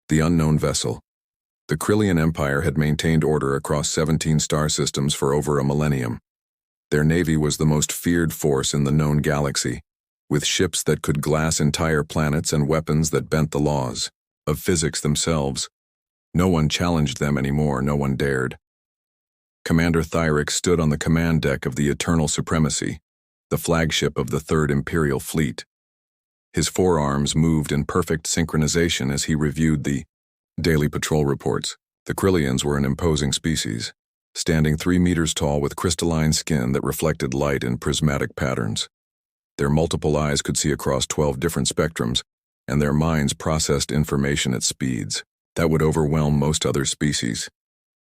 The unknown vessel. The Krillian Empire had maintained order across 17 star systems for over a millennium. Their navy was the most feared force in the known galaxy, with ships that could glass entire planets and weapons that bent the laws of physics themselves. No one challenged them anymore, no one dared. Commander Thyrix stood on the command deck of the Eternal Supremacy, the flagship of the Third Imperial Fleet. His forearms moved in perfect synchronization as he reviewed the daily patrol reports. The Krillians were an imposing species, standing 3 meters tall with crystalline skin that reflected light in prismatic patterns. Their multiple eyes could see across 12 different spectrums, and their minds processed information at speeds that would overwhelm most other species.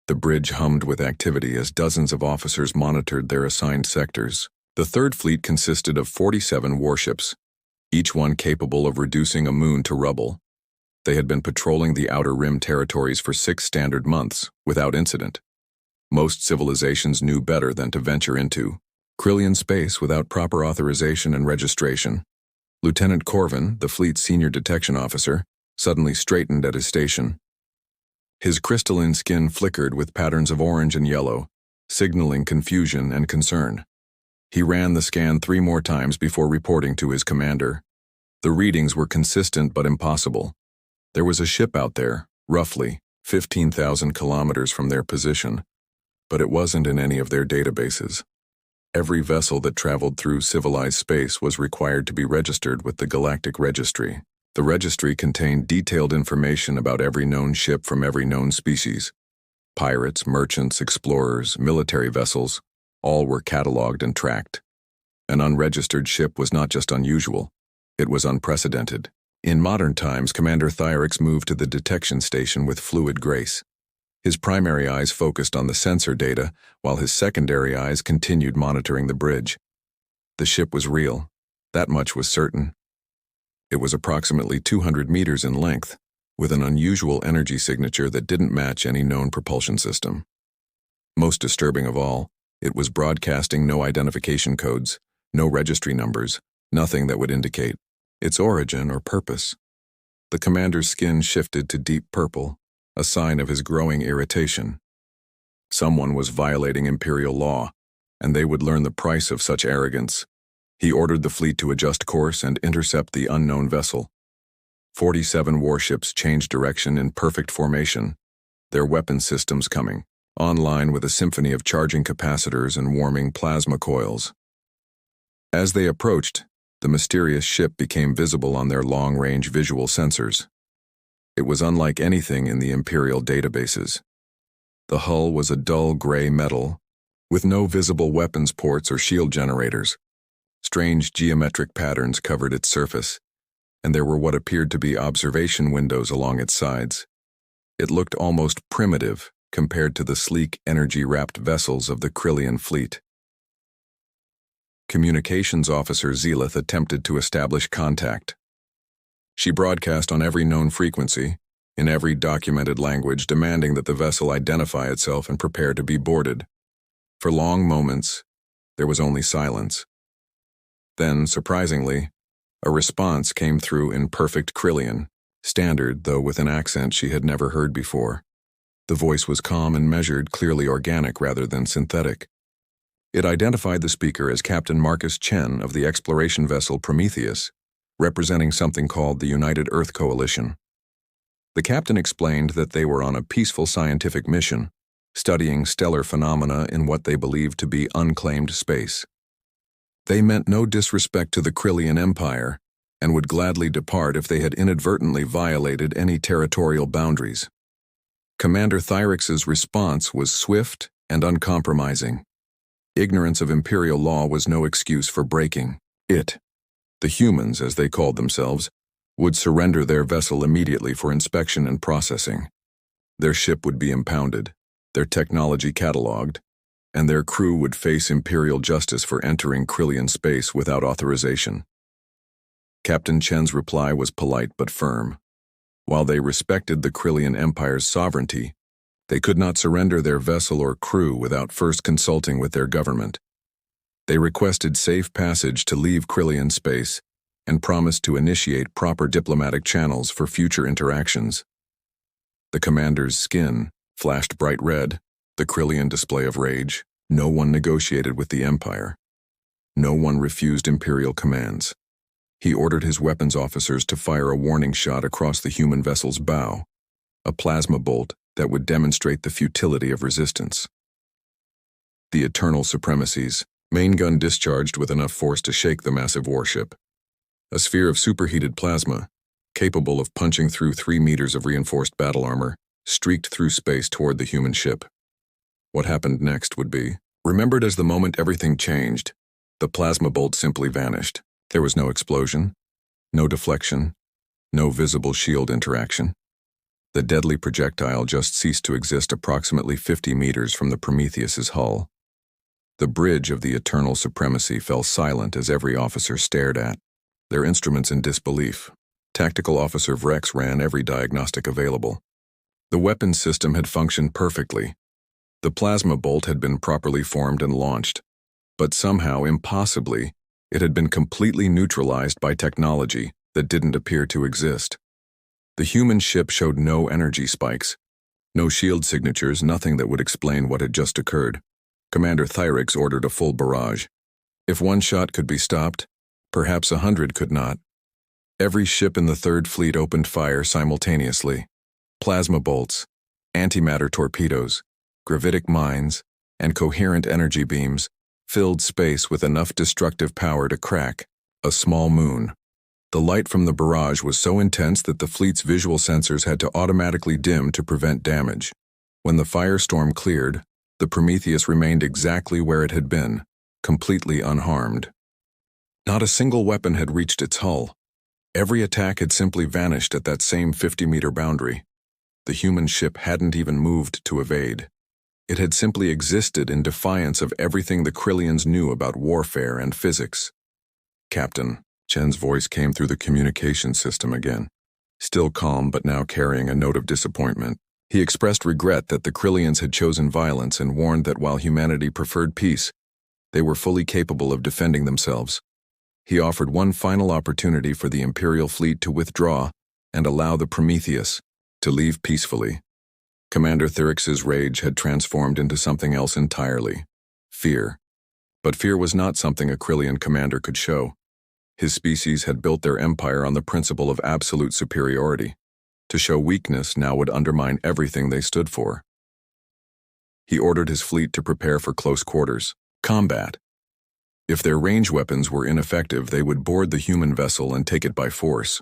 The bridge hummed with activity as dozens of officers monitored their assigned sectors. The Third Fleet consisted of 47 warships, each one capable of reducing a moon to rubble. They had been patrolling the Outer Rim territories for 6 standard months, without incident. Most civilizations knew better than to venture into Krillian space without proper authorization and registration. Lieutenant Corvin, the fleet's senior detection officer, suddenly straightened at his station. His crystalline skin flickered with patterns of orange and yellow, signaling confusion and concern. He ran the scan 3 more times before reporting to his commander. The readings were consistent but impossible. There was a ship out there, roughly 15,000 kilometers from their position, but it wasn't in any of their databases. Every vessel that traveled through civilized space was required to be registered with the Galactic Registry. The registry contained detailed information about every known ship from every known species. Pirates, merchants, explorers, military vessels, all were cataloged and tracked. An unregistered ship was not just unusual, it was unprecedented. In modern times, Commander Thyrix moved to the detection station with fluid grace. His primary eyes focused on the sensor data, while his secondary eyes continued monitoring the bridge. The ship was real, that much was certain. It was approximately 200 meters in length, with an unusual energy signature that didn't match any known propulsion system. Most disturbing of all, it was broadcasting no identification codes, no registry numbers, nothing that would indicate its origin or purpose. The commander's skin shifted to deep purple, a sign of his growing irritation. Someone was violating Imperial law, and they would learn the price of such arrogance. He ordered the fleet to adjust course and intercept the unknown vessel. 47 warships changed direction in perfect formation, their weapon systems coming online with a symphony of charging capacitors and warming plasma coils. As they approached, the mysterious ship became visible on their long-range visual sensors. It was unlike anything in the Imperial databases. The hull was a dull gray metal, with no visible weapons ports or shield generators. Strange geometric patterns covered its surface, and there were what appeared to be observation windows along its sides. It looked almost primitive compared to the sleek, energy-wrapped vessels of the Krillian fleet. Communications Officer Zelith attempted to establish contact. She broadcast on every known frequency, in every documented language, demanding that the vessel identify itself and prepare to be boarded. For long moments, there was only silence. Then, surprisingly, a response came through in perfect Krillian, standard though with an accent she had never heard before. The voice was calm and measured, clearly organic rather than synthetic. It identified the speaker as Captain Marcus Chen of the exploration vessel Prometheus, representing something called the United Earth Coalition. The captain explained that they were on a peaceful scientific mission, studying stellar phenomena in what they believed to be unclaimed space. They meant no disrespect to the Krillian Empire and would gladly depart if they had inadvertently violated any territorial boundaries. Commander Thyrix's response was swift and uncompromising. Ignorance of Imperial law was no excuse for breaking it. The humans, as they called themselves, would surrender their vessel immediately for inspection and processing. Their ship would be impounded, their technology catalogued, and their crew would face Imperial justice for entering Krillian space without authorization. Captain Chen's reply was polite but firm. While they respected the Krillian Empire's sovereignty, they could not surrender their vessel or crew without first consulting with their government. They requested safe passage to leave Krillian space and promised to initiate proper diplomatic channels for future interactions. The commander's skin flashed bright red, the Krillian display of rage. No one negotiated with the Empire. No one refused Imperial commands. He ordered his weapons officers to fire a warning shot across the human vessel's bow, a plasma bolt that would demonstrate the futility of resistance. The Eternal Supremacy's main gun discharged with enough force to shake the massive warship. A sphere of superheated plasma, capable of punching through 3 meters of reinforced battle armor, streaked through space toward the human ship. What happened next would be remembered as the moment everything changed. The plasma bolt simply vanished. There was no explosion, no deflection, no visible shield interaction. The deadly projectile just ceased to exist approximately 50 meters from the Prometheus's hull. The bridge of the Eternal Supremacy fell silent as every officer stared at their instruments in disbelief. Tactical Officer Vrex ran every diagnostic available. The weapons system had functioned perfectly. The plasma bolt had been properly formed and launched, but somehow, impossibly, it had been completely neutralized by technology that didn't appear to exist. The human ship showed no energy spikes, no shield signatures, nothing that would explain what had just occurred. Commander Thyrix ordered a full barrage. If one shot could be stopped, perhaps 100 could not. Every ship in the Third Fleet opened fire simultaneously. Plasma bolts, antimatter torpedoes, gravitic mines, and coherent energy beams filled space with enough destructive power to crack a small moon. The light from the barrage was so intense that the fleet's visual sensors had to automatically dim to prevent damage. When the firestorm cleared, the Prometheus remained exactly where it had been, completely unharmed. Not a single weapon had reached its hull. Every attack had simply vanished at that same 50-meter boundary. The human ship hadn't even moved to evade. It had simply existed in defiance of everything the Krillians knew about warfare and physics. "Captain," Chen's voice came through the communication system again. Still calm but now carrying a note of disappointment. He expressed regret that the Krillians had chosen violence and warned that while humanity preferred peace, they were fully capable of defending themselves. He offered one final opportunity for the Imperial fleet to withdraw and allow the Prometheus to leave peacefully. Commander Thyrix's rage had transformed into something else entirely: fear. But fear was not something a Krillian commander could show. His species had built their empire on the principle of absolute superiority. To show weakness now would undermine everything they stood for. He ordered his fleet to prepare for close quarters combat. If their range weapons were ineffective, they would board the human vessel and take it by force.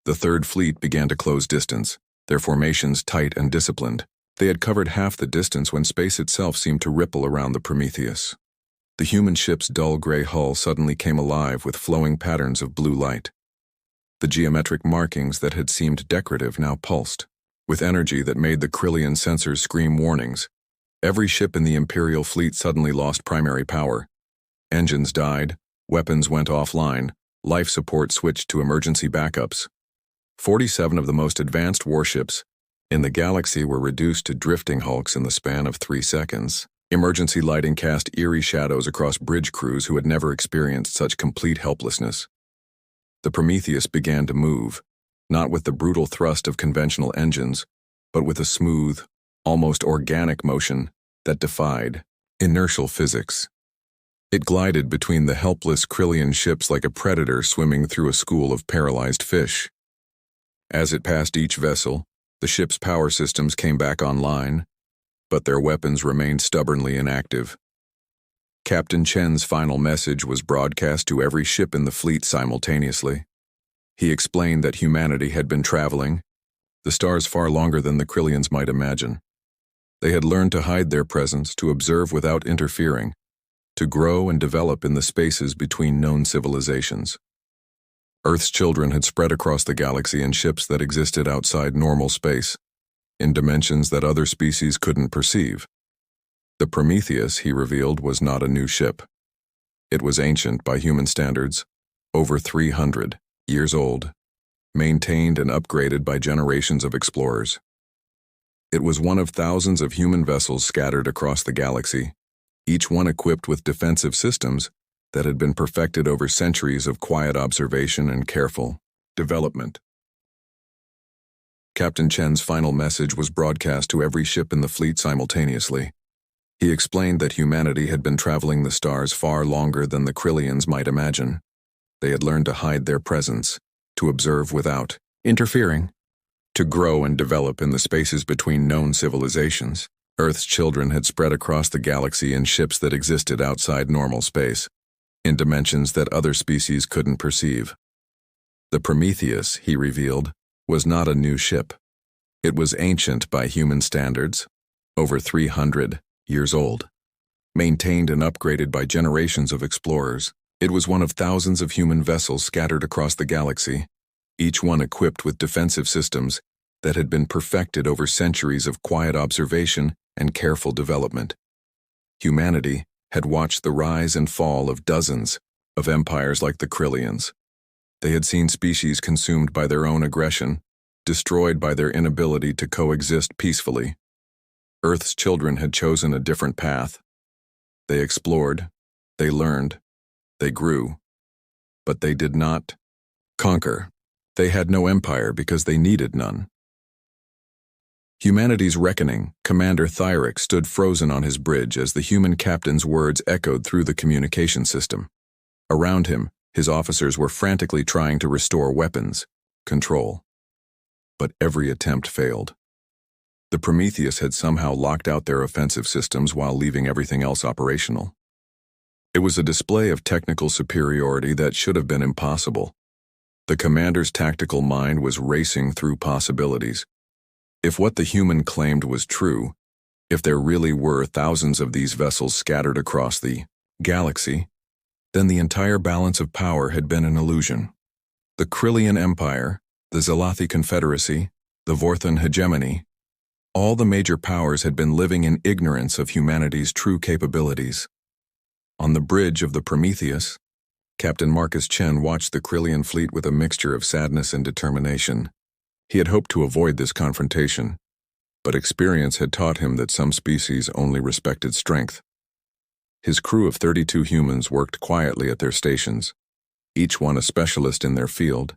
The Third Fleet began to close distance, their formations tight and disciplined. They had covered half the distance when space itself seemed to ripple around the Prometheus. The human ship's dull gray hull suddenly came alive with flowing patterns of blue light. The geometric markings that had seemed decorative now pulsed, with energy that made the Krillian sensors scream warnings. Every ship in the Imperial fleet suddenly lost primary power. Engines died, weapons went offline, life support switched to emergency backups. 47 of the most advanced warships in the galaxy were reduced to drifting hulks in the span of 3 seconds. Emergency lighting cast eerie shadows across bridge crews who had never experienced such complete helplessness. The Prometheus began to move, not with the brutal thrust of conventional engines, but with a smooth, almost organic motion that defied inertial physics. It glided between the helpless Krillian ships like a predator swimming through a school of paralyzed fish. As it passed each vessel, the ship's power systems came back online, but their weapons remained stubbornly inactive. Captain Chen's final message was broadcast to every ship in the fleet simultaneously. He explained that humanity had been traveling the stars far longer than the Krillians might imagine. They had learned to hide their presence, to observe without interfering, to grow and develop in the spaces between known civilizations. Earth's children had spread across the galaxy in ships that existed outside normal space, in dimensions that other species couldn't perceive. The Prometheus, he revealed, was not a new ship. It was ancient by human standards, over 300 years old, maintained and upgraded by generations of explorers. It was one of thousands of human vessels scattered across the galaxy, each one equipped with defensive systems that had been perfected over centuries of quiet observation and careful development. Captain Chen's final message was broadcast to every ship in the fleet simultaneously. He explained that humanity had been traveling the stars far longer than the Krillians might imagine. They had learned to hide their presence, to observe without interfering, to grow and develop in the spaces between known civilizations. Earth's children had spread across the galaxy in ships that existed outside normal space, in dimensions that other species couldn't perceive. The Prometheus, he revealed, was not a new ship. It was ancient by human standards, over 300 years old. Maintained and upgraded by generations of explorers, it was one of thousands of human vessels scattered across the galaxy, each one equipped with defensive systems that had been perfected over centuries of quiet observation and careful development. Humanity had watched the rise and fall of dozens of empires like the Krillians. They had seen species consumed by their own aggression, destroyed by their inability to coexist peacefully. Earth's children had chosen a different path. They explored, they learned, they grew, but they did not conquer. They had no empire because they needed none. Humanity's reckoning, Commander Thyric stood frozen on his bridge as the human captain's words echoed through the communication system. Around him, his officers were frantically trying to restore weapons, control. But every attempt failed. The Prometheus had somehow locked out their offensive systems while leaving everything else operational. It was a display of technical superiority that should have been impossible. The commander's tactical mind was racing through possibilities. If what the human claimed was true, if there really were thousands of these vessels scattered across the galaxy, then the entire balance of power had been an illusion. The Krillian Empire, the Zalathi Confederacy, the Vorthan hegemony, all the major powers had been living in ignorance of humanity's true capabilities. On the bridge of the Prometheus, Captain Marcus Chen watched the Krillian fleet with a mixture of sadness and determination. He had hoped to avoid this confrontation, but experience had taught him that some species only respected strength. His crew of 32 humans worked quietly at their stations, each one a specialist in their field,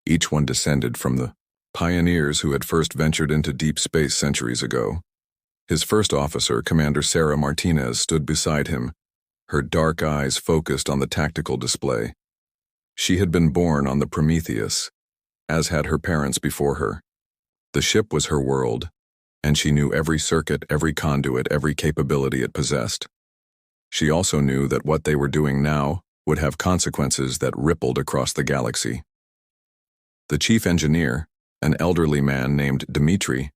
each one descended from the pioneers who had first ventured into deep space centuries ago. His first officer, Commander Sarah Martinez, stood beside him, her dark eyes focused on the tactical display. She had been born on the Prometheus, as had her parents before her. The ship was her world, and she knew every circuit, every conduit, every capability it possessed. She also knew that what they were doing now would have consequences that rippled across the galaxy. The chief engineer, an elderly man named Dmitri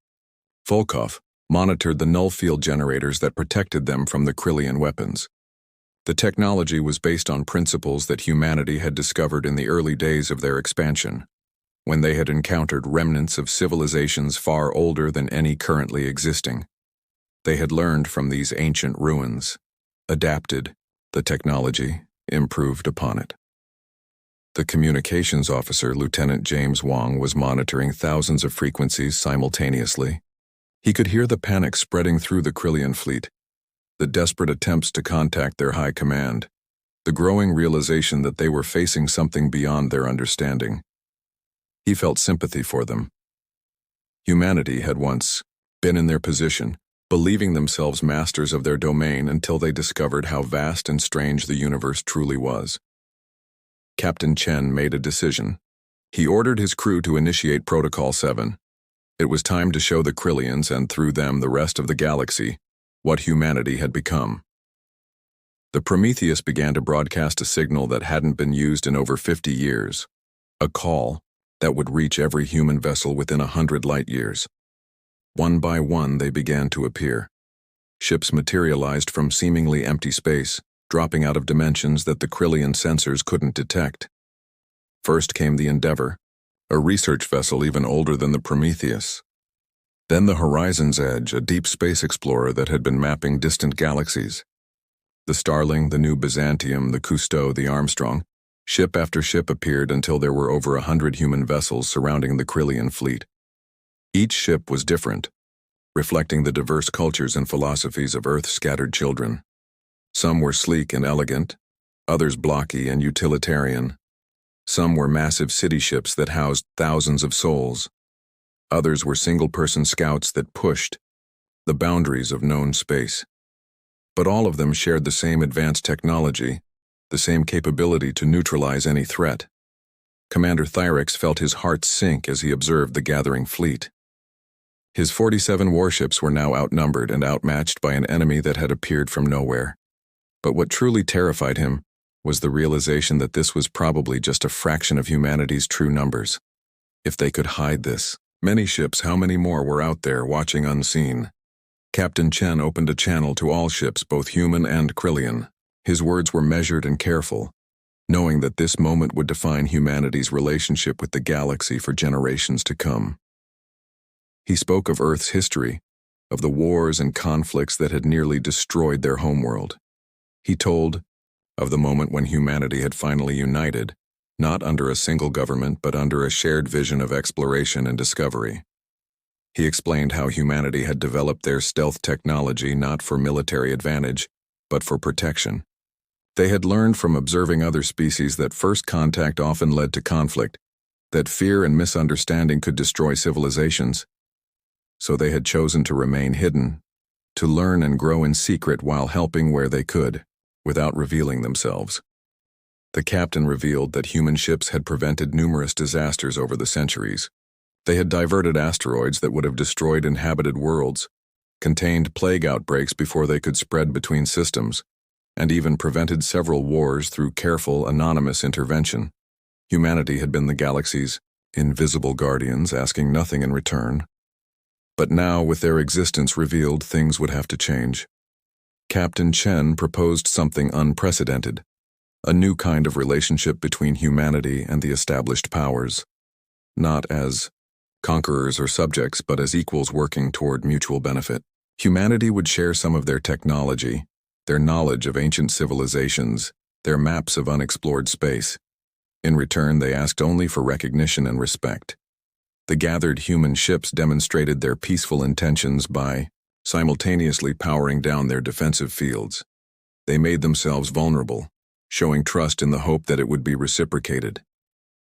Volkov, monitored the null field generators that protected them from the Krillian weapons. The technology was based on principles that humanity had discovered in the early days of their expansion, when they had encountered remnants of civilizations far older than any currently existing. They had learned from these ancient ruins, adapted the technology, improved upon it. The communications officer, Lieutenant James Wong, was monitoring thousands of frequencies simultaneously. He could hear the panic spreading through the Krillian fleet, the desperate attempts to contact their high command, the growing realization that they were facing something beyond their understanding. He felt sympathy for them. Humanity had once been in their position, believing themselves masters of their domain until they discovered how vast and strange the universe truly was. Captain Chen made a decision. He ordered his crew to initiate Protocol 7. It was time to show the Krillians, and through them the rest of the galaxy, what humanity had become. The Prometheus began to broadcast a signal that hadn't been used in over 50 years, a call that would reach every human vessel within 100 light-years. One by one they began to appear. Ships materialized from seemingly empty space, dropping out of dimensions that the Krillian sensors couldn't detect. First came the Endeavor, a research vessel even older than the Prometheus. Then the Horizon's Edge, a deep space explorer that had been mapping distant galaxies. The Starling, the New Byzantium, the Cousteau, the Armstrong. Ship after ship appeared until there were over 100 human vessels surrounding the Krillian fleet. Each ship was different, reflecting the diverse cultures and philosophies of Earth's scattered children. Some were sleek and elegant, others blocky and utilitarian. Some were massive city ships that housed thousands of souls. Others were single-person scouts that pushed the boundaries of known space. But all of them shared the same advanced technology, the same capability to neutralize any threat. Commander Thyrix felt his heart sink as he observed the gathering fleet. His 47 warships were now outnumbered and outmatched by an enemy that had appeared from nowhere. But what truly terrified him was the realization that this was probably just a fraction of humanity's true numbers. If they could hide this, many ships, how many more were out there watching unseen? Captain Chen opened a channel to all ships, both human and Krillian. His words were measured and careful, knowing that this moment would define humanity's relationship with the galaxy for generations to come. He spoke of Earth's history, of the wars and conflicts that had nearly destroyed their homeworld. He told of the moment when humanity had finally united, not under a single government but under a shared vision of exploration and discovery. He explained how humanity had developed their stealth technology not for military advantage, but for protection. They had learned from observing other species that first contact often led to conflict, that fear and misunderstanding could destroy civilizations. So they had chosen to remain hidden, to learn and grow in secret while helping where they could, without revealing themselves. The captain revealed that human ships had prevented numerous disasters over the centuries. They had diverted asteroids that would have destroyed inhabited worlds, contained plague outbreaks before they could spread between systems, and even prevented several wars through careful, anonymous intervention. Humanity had been the galaxy's invisible guardians, asking nothing in return. But now, with their existence revealed, things would have to change. Captain Chen proposed something unprecedented, a new kind of relationship between humanity and the established powers, not as conquerors or subjects, but as equals working toward mutual benefit. Humanity would share some of their technology, their knowledge of ancient civilizations, their maps of unexplored space. In return, they asked only for recognition and respect. The gathered human ships demonstrated their peaceful intentions by simultaneously powering down their defensive fields. They made themselves vulnerable, showing trust in the hope that it would be reciprocated.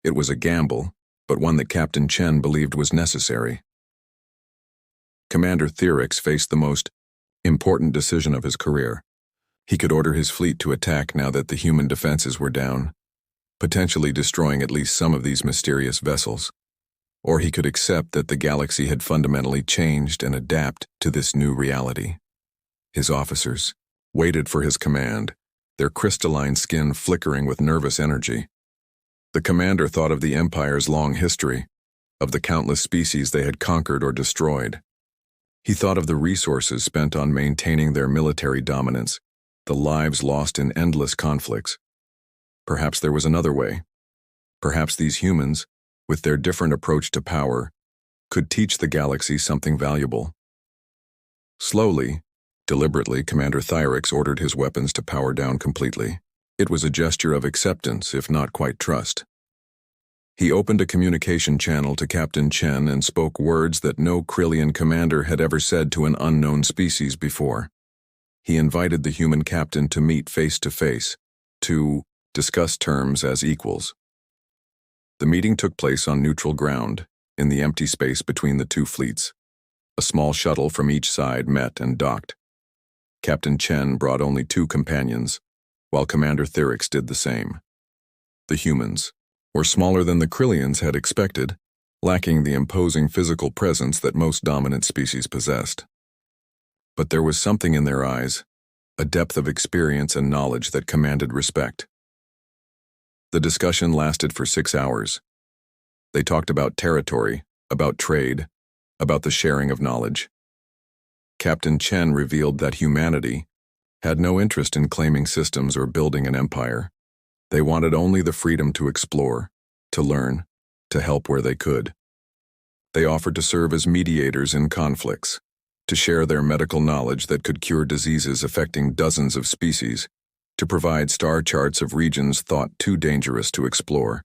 It was a gamble, but one that Captain Chen believed was necessary. Commander Thyrix faced the most important decision of his career. He could order his fleet to attack now that the human defenses were down, potentially destroying at least some of these mysterious vessels. Or he could accept that the galaxy had fundamentally changed and adapt to this new reality. His officers waited for his command, their crystalline skin flickering with nervous energy. The commander thought of the Empire's long history, of the countless species they had conquered or destroyed. He thought of the resources spent on maintaining their military dominance, the lives lost in endless conflicts. Perhaps there was another way. Perhaps these humans, with their different approach to power, could teach the galaxy something valuable. Slowly, deliberately, Commander Thyrix ordered his weapons to power down completely. It was a gesture of acceptance, if not quite trust. He opened a communication channel to Captain Chen and spoke words that no Krillian commander had ever said to an unknown species before. He invited the human captain to meet face to face, to discuss terms as equals. The meeting took place on neutral ground, in the empty space between the two fleets. A small shuttle from each side met and docked. Captain Chen brought only 2 companions, while Commander Thyrix did the same. The humans were smaller than the Krillians had expected, lacking the imposing physical presence that most dominant species possessed. But there was something in their eyes, a depth of experience and knowledge that commanded respect. The discussion lasted for 6 hours. They talked about territory, about trade, about the sharing of knowledge. Captain Chen revealed that humanity had no interest in claiming systems or building an empire. They wanted only the freedom to explore, to learn, to help where they could. They offered to serve as mediators in conflicts, to share their medical knowledge that could cure diseases affecting dozens of species, to provide star charts of regions thought too dangerous to explore.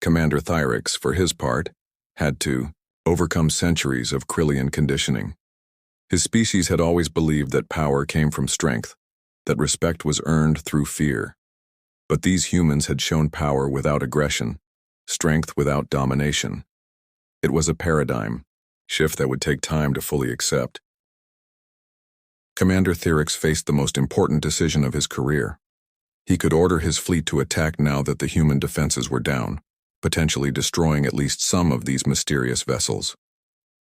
Commander Thyrix, for his part, had to overcome centuries of Krillian conditioning. His species had always believed that power came from strength, that respect was earned through fear. But these humans had shown power without aggression, strength without domination. It was a paradigm, shift that would take time to fully accept. Commander Thyrix faced the most important decision of his career. He could order his fleet to attack now that the human defenses were down, potentially destroying at least some of these mysterious vessels.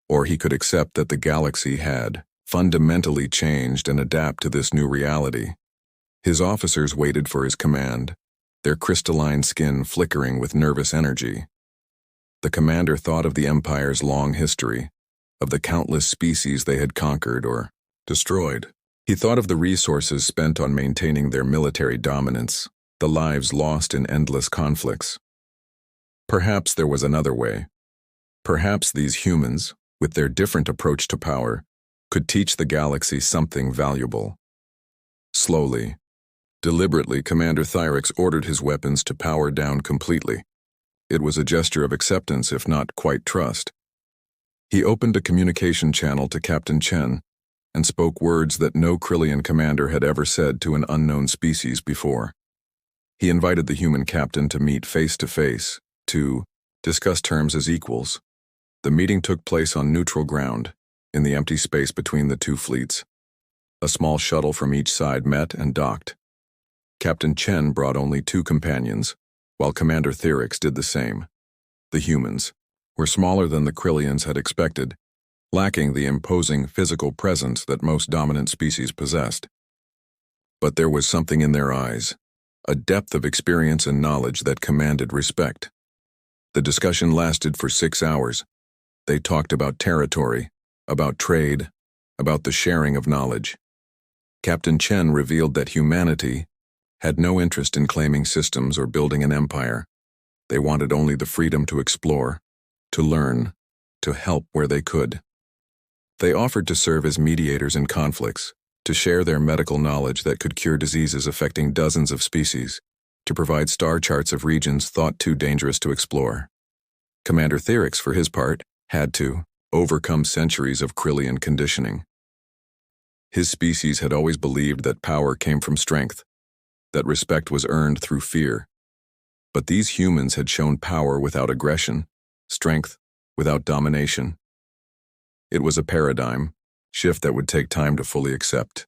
Or he could accept that the galaxy had fundamentally changed and adapt to this new reality. His officers waited for his command, their crystalline skin flickering with nervous energy. The commander thought of the Empire's long history, of the countless species they had conquered or destroyed. He thought of the resources spent on maintaining their military dominance, the lives lost in endless conflicts. Perhaps there was another way. Perhaps these humans, with their different approach to power, could teach the galaxy something valuable. Slowly, deliberately, Commander Thyrix ordered his weapons to power down completely. It was a gesture of acceptance, if not quite trust. He opened a communication channel to Captain Chen and spoke words that no Krillian commander had ever said to an unknown species before. He invited the human captain to meet face to face, to discuss terms as equals. The meeting took place on neutral ground, in the empty space between the two fleets. A small shuttle from each side met and docked. Captain Chen brought only 2 companions, while Commander Thyrix did the same. The humans were smaller than the Krillians had expected, lacking the imposing physical presence that most dominant species possessed. But there was something in their eyes, a depth of experience and knowledge that commanded respect. The discussion lasted for 6 hours. They talked about territory, about trade, about the sharing of knowledge. Captain Chen revealed that humanity had no interest in claiming systems or building an empire. They wanted only the freedom to explore, to learn, to help where they could. They offered to serve as mediators in conflicts, to share their medical knowledge that could cure diseases affecting dozens of species, to provide star charts of regions thought too dangerous to explore. Commander Thyrix, for his part, had to overcome centuries of Krillian conditioning. His species had always believed that power came from strength, that respect was earned through fear. But these humans had shown power without aggression, strength without domination. It was a paradigm shift that would take time to fully accept.